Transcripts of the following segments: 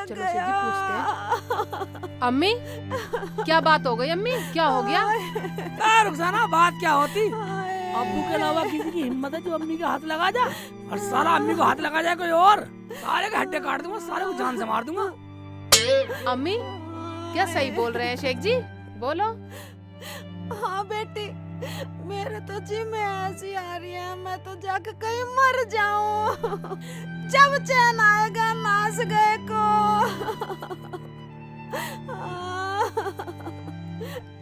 चलो शेख जी पूछते हैं। अम्मी क्या बात हो गई? अम्मी क्या हो गया? रुखसाना बात क्या होती? अब्बू के अलावा किसी की हिम्मत है जो अम्मी के हाथ लगा जा? और सारा अम्मी को हाथ लगा जाए कोई और, सारे के हड्डे काट दूंगा, सारे को जान से मार दूंगा। अम्मी क्या सही बोल रहे हैं शेख जी? बोलो। हाँ बेटी, मेरे तो जी में ऐसी आ रही है, मैं तो जाके कहीं मर जाऊं। जब चैन आएगा नाच गए को।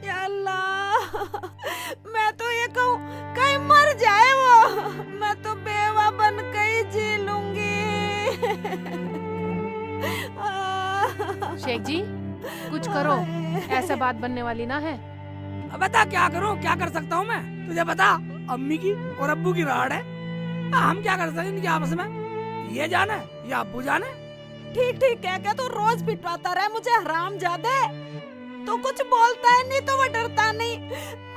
या अल्लाह, मैं तो ये कहूँ कहीं मर जाए वो, मैं तो बेवा बन के ही जी लूंगी। शेख जी कुछ करो, ऐसा बात बनने वाली ना है। अब बता क्या करूं, क्या कर सकता हूं मैं? तुझे बता, अम्मी की और अब्बू की राड़ है, हम क्या कर सकते हैं इनकी आपस में? ये जाने या अब्बू जाने। ठीक ठीक कह के तू रोज पिटवाता रहे मुझे, हरामजादे। तू कुछ बोलता है नहीं तो वो डरता नहीं,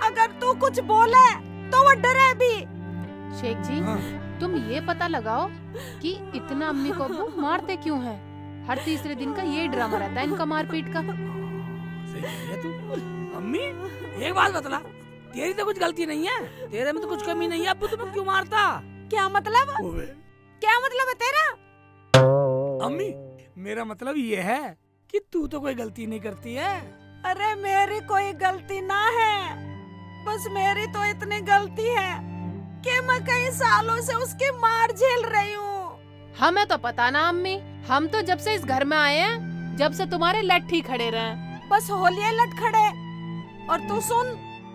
अगर तू कुछ बोले तो वो डरे भी। शेख जी हाँ। तुम ये पता लगाओ कि इतना अम्मी को अब्बू मारते क्यों हैं। हर तीसरे दिन का ये ड्रामा रहता है इनका मारपीट का। सही कह रही है तू। अम्मी एक बात बतला, तेरी तो कुछ गलती नहीं है, तेरे में तो कुछ कमी नहीं है, अब्बू तुम्हें क्यों मारता? क्या मतलब? क्या मतलब है तेरा? अम्मी मेरा मतलब ये है कि तू तो कोई गलती नहीं करती है। अरे मेरी कोई गलती ना है, बस मेरी तो इतनी गलती है कि मैं कई सालों से उसकी मार झेल रही हूँ। हमें तो पता ना अम्मी, हम तो जब से इस घर में आए हैं, जब से तुम्हारे लट्ठी खड़े रहे। बस होलिया लट खड़े। और तू सुन,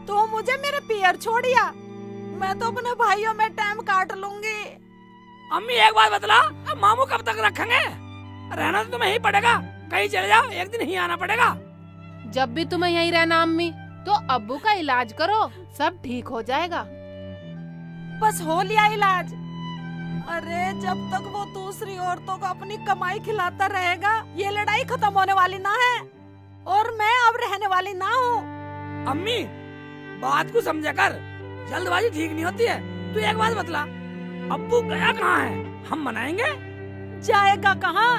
तू मुझे मेरे पियर छोड़िया, मैं तो अपने भाइयों में टाइम काट लूंगी। अम्मी एक बात बतला, अब मामू कब तक रखेंगे? रहना तो तुम्हें ही पड़ेगा, कहीं चले जाओ, एक दिन ही आना पड़ेगा। जब भी तुम्हें यहीं रहना अम्मी, तो अब्बू का इलाज करो, सब ठीक हो जाएगा। बस हो लिया इलाज। अरे जब तक वो दूसरी औरतों को अपनी कमाई खिलाता रहेगा, ये लड़ाई खत्म होने वाली ना है, और मैं अब रहने वाली ना हूँ। अम्मी बात को समझा कर, जल्दबाजी ठीक नहीं होती है। तू एक बात बतला, अब्बू गया कहाँ है? हम मनाएंगे। जाएगा कहाँ?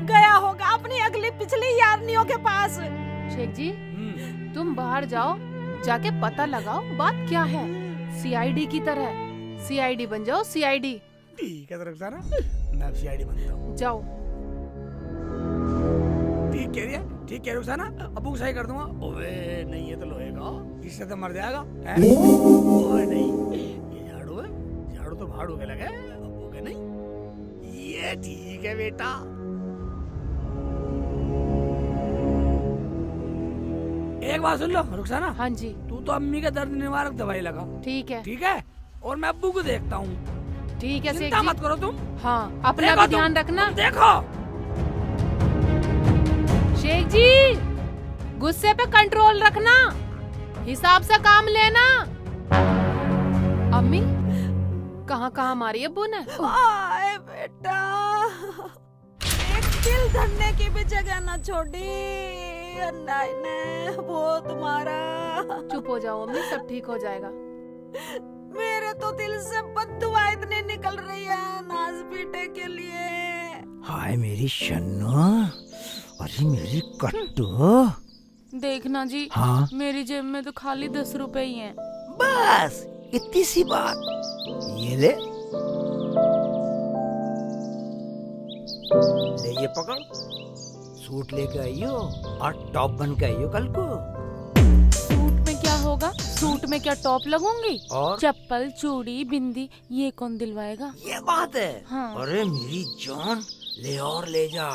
गया होगा अपनी अगली पिछली यारनियों के पास। शेख जी तुम बाहर जाओ, जाके पता लगाओ बात क्या है। सीआईडी की तरह सीआईडी बन जाओ, सीआईडी। ठीक है रुखसाना, मैं सीआईडी बनता हूँ। जाओ। ठीक कह रही है, ठीक कह रुखसाना, अब्बू को सही कर दूंगा। ओए नहीं ये तो लोहे का, इससे तो मर जाएगा। ओए नहीं, ये झाड़ू है, झाड़ू तो भाड़ू के लगे, अब्बू के नहीं। ये ठीक है बेटा। एक बात सुन लो रुखसाना। हाँ जी तू तो अम्मी का दर्द निवारक दवाई लगा। ठीक है। ठीक है, और मैं अब्बू को देखता हूँ। ठीक है शेख चिंता जी। मत करो तुम। हाँ अपना देखो भी ध्यान रखना। तुम देखो। शेख जी गुस्से पे कंट्रोल रखना, हिसाब से काम लेना। अम्मी कहाँ कहाँ मारी अब्बू ने? आए बेटा, एक दिल धरने की भी जगह न छोड़ी अल्लाह ने, वो तुम्हारा। चुप हो जाओ अम्मी, सब ठीक हो जाएगा। मेरे तो दिल से बद्दुआ इतनी निकल रही है नाज पीटे के लिए। हाय मेरी शन्नो, अरे मेरी कट्टू। देखना जी, हाँ मेरी जेब में तो खाली 10 रुपए ही हैं। बस इतनी सी बात, ये ले ये पकड़, सूट लेके आइयो और टॉप बन के आइयो कल को। सूट में क्या होगा? सूट में क्या टॉप लगूंगी? और चप्पल चूड़ी बिंदी ये कौन दिलवाएगा? ये बात है। हाँ। अरे मेरी जान, ले और ले जा,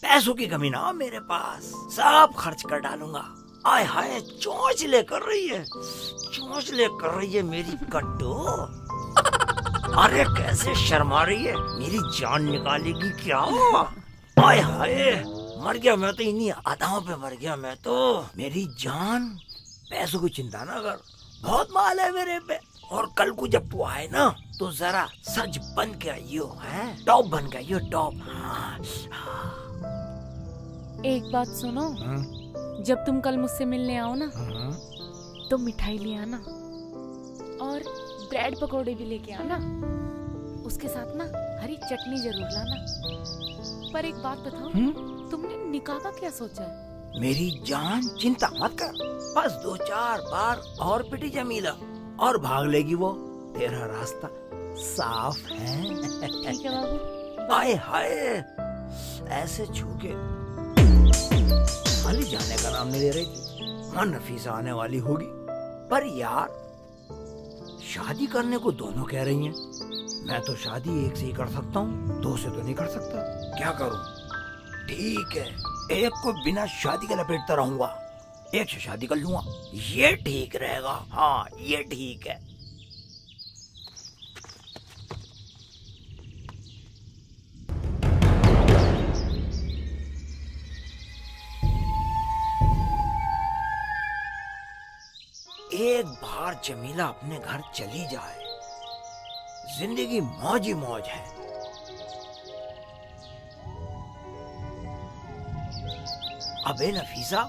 पैसों की कमी ना हो मेरे पास, सब खर्च कर डालूंगा। आय हाय चोंचले कर रही है, चोंचले कर रही है मेरी कट्टू। अरे कैसे शर्मा रही है, मेरी जान निकालेगी क्या? आय हाय मर गया मैं तो, इन्हीं अदाओं पे मर गया मैं तो। मेरी जान पैसों की चिंता ना कर, बहुत माल है मेरे पे। और कल को जब तू आए ना तो जरा सज बन के आइयो, है टॉप बन के आइयो, टॉप। एक बात सुनो, जब तुम कल मुझसे मिलने आओ ना, तो मिठाई ले आना और ब्रेड पकोड़े भी लेके आना, उसके साथ ना हरी चटनी जरूर लाना। पर एक बात बताओ, तुम निकाह का क्या सोचा है? मेरी जान चिंता मत कर, बस 2-4 बार और पिटी जमीला और भाग लेगी वो। तेरा रास्ता साफ है। ठीक है बाबू। आए हाय, ऐसे छू के खाली जाने का नाम नहीं ले रही थी। हाँ, नफीसा आने वाली होगी, पर यार शादी करने को दोनों कह रही हैं। मैं तो शादी एक से ही कर सकता हूँ, 2 से तो नहीं कर सकता। क्या करूँ? ठीक है, एक को बिना शादी के लपेटता रहूंगा, एक से शादी कर लूंगा। ये ठीक रहेगा। हाँ, ये ठीक है। एक बार जमीला अपने घर चली जाए, जिंदगी मौज ही मौज है। अबे नफीसा,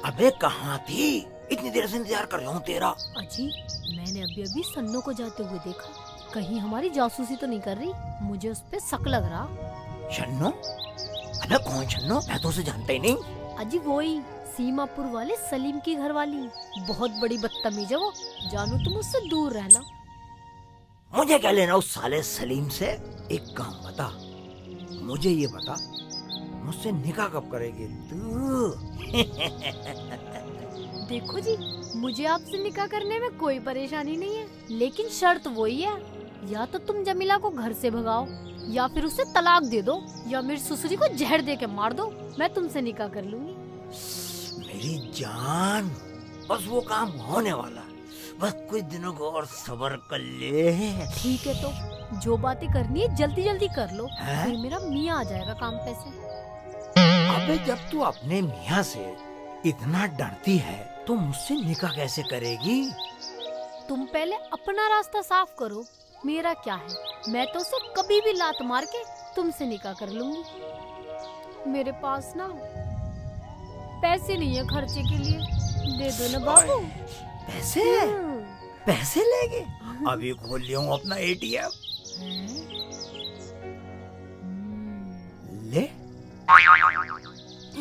अबे कहाँ थी? इतनी देर से इंतजार कर रहा हूँ तेरा। अजी, मैंने अभी अभी सन्नो को जाते हुए देखा, कहीं हमारी जासूसी तो नहीं कर रही? मुझे उस पे शक लग रहा। शन्नो? अबे कौन शन्नो? मैं तो उसे जानता ही नहीं। अजी वही सीमापुर वाले सलीम की घरवाली, बहुत बड़ी बदतमीज है वो। जानू तुम उससे दूर रहना। मुझे क्या लेना उस साले सलीम से? एक काम बता, मुझे ये बता, मुझसे निकाह कब करेगी तू? देखो जी, मुझे आपसे निकाह करने में कोई परेशानी नहीं है, लेकिन शर्त वही है, या तो तुम जमीला को घर से भगाओ, या फिर उसे तलाक दे दो, या मेरी ससुरी को जहर दे के मार दो। मैं तुमसे निकाह कर लूंगी। मेरी जान, बस वो काम होने वाला, बस कुछ दिनों को और सब्र कर ले। ठीक है, तो जो बातें करनी है जल्दी जल्दी कर लो, हैं? फिर मेरा मियाँ आ जाएगा काम पे से। अबे जब तू अपने मियाँ से इतना डरती है तो मुझसे निकाह कैसे करेगी? तुम पहले अपना रास्ता साफ करो, मेरा क्या है? मैं तो उसे कभी भी लात मार के तुमसे निकाह कर लूंगी। मेरे पास ना पैसे नहीं है खर्चे के लिए, दे दो ना बाबू। पैसे? पैसे लेगे? अभी खोल लिया हूँ अपना ATM। ले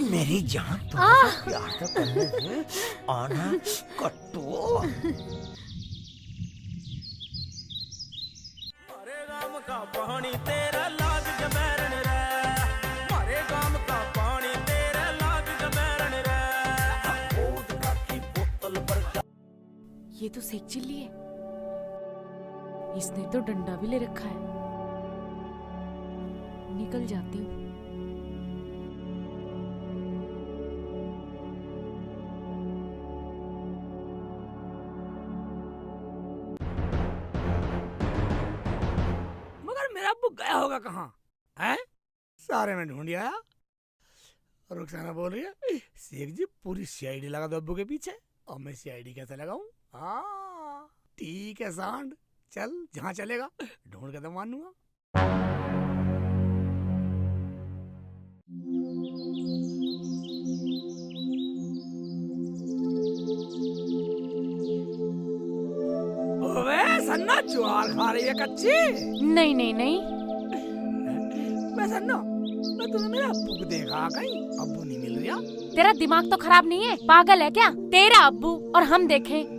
मेरी जान, तो प्यार तो करने दे। आना कट्टू। मारे गाम का पानी तेरा लाग जबैरन रे, मारे गाम का पानी तेरा लाग जबैरन रे। बोतल पर ये तो सेक चिल्ली है, इसने तो डंडा भी ले रखा है। निकल जाती हूँ। मगर मेरा अब्बू गया होगा कहाँ? हैं? सारे में ढूंढ आया। रुखसाना बोल रही है, शेख जी पूरी CID लगा दो अब्बू के पीछे। और मैं CID कैसे लगाऊं? हाँ ठीक है सांड, चल जहाँ चलेगा ढूंढ के तो मानूंगा। ओए सन्ना, ज्वार खा रही है कच्ची? नहीं नहीं नहीं, मैं सन्ना, मैं तूने मेरे अब्बू को देखा कहीं? अब्बू नहीं मिल रहा। तेरा दिमाग तो खराब नहीं है? पागल है क्या? तेरा अब्बू और हम देखें?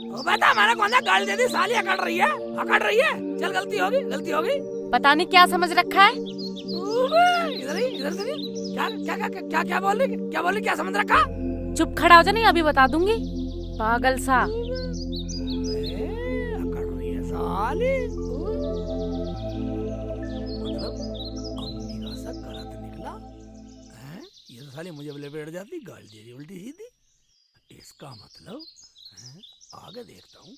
ओ बता, मैंने कौन सा गाली दे दी? साली अकड़ रही है, अकड़ रही है। चल गलती होगी, गलती होगी। पता नहीं क्या समझ रखा है। इधर ही, इधर से नहीं। क्या क्या क्या क्या क्या बोल रही? क्या बोल रही? क्या समझ रखा? चुप खड़ा हो जा, नहीं अभी बता दूंगी। पागल सा। अकड़ रही है साली। मतलब अम्मी का सा गलत निकला है? ये तो साली मुझे बैठ जाती, गाली दे रही उल्टी सीधी। इसका मतलब है? आगे देखता हूँ।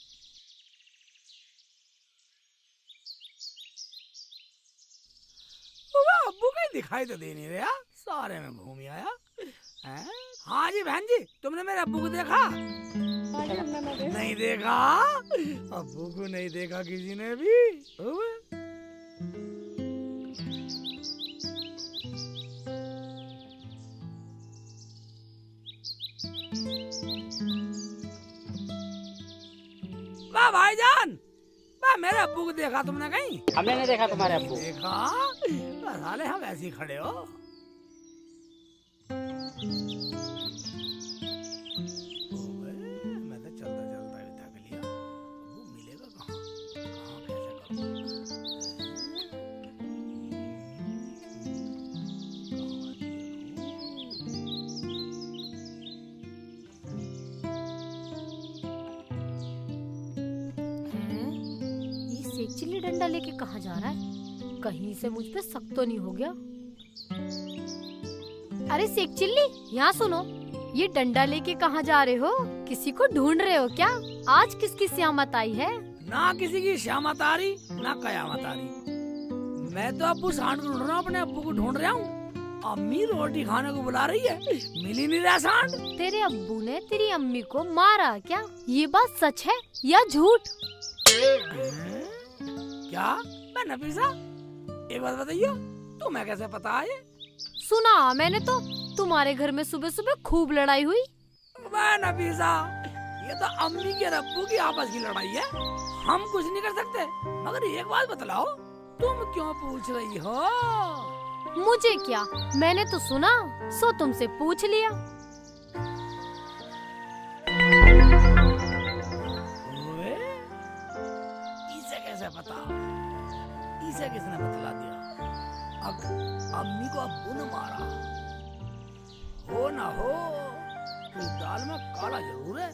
अब्बू कहीं दिखाई तो दे नहीं रहा, सारे में घूम आया है। हाँ जी बहन जी, तुमने मेरे अब्बू को देखा? नहीं देखा? अब्बू को नहीं देखा किसी ने भी? वाह भाईजान, वाह मेरे अब्बू को देखा तुमने कहीं? हमने नहीं देखा तुम्हारे अब्बू। देखा? साले हम ऐसे ही खड़े हो। डंडा लेके कहाँ जा रहा है? कहीं से मुझ पे शक तो नहीं हो गया? अरे सेक चिल्ली, यहाँ सुनो, ये डंडा लेके कहाँ जा रहे हो? किसी को ढूंढ रहे हो क्या? आज किसकी श्यामत आई है? ना किसी की श्यामत आ रही ना कयामत आ रही। मैं तो अब्बू सांड को ढूंढ रहा हूँ, अपने अब्बू को ढूंढ रहा हूँ। अम्मी रोटी खाने को बुला रही है, मिल ही नहीं रहा सांड। तेरे अब्बू ने तेरी अम्मी को मारा क्या? ये बात सच है या झूठ? क्या? मैं नफीसा, एक बात बताइए, तुम्हें कैसे पता है? सुना मैंने तो, तुम्हारे घर में सुबह सुबह खूब लड़ाई हुई। मैं नफीसा, ये तो अम्मी के और अब्बू की आपस की लड़ाई है, हम कुछ नहीं कर सकते। मगर एक बात बतलाओ, तुम क्यों पूछ रही हो? मुझे क्या, मैंने तो सुना, सो तुमसे पूछ लिया। ओए, इसे कैसे पता? इसे किसने बतला दिया? अब अम्मी को अब्बू ने मारा हो ना हो, तो दाल में काला जरूर है।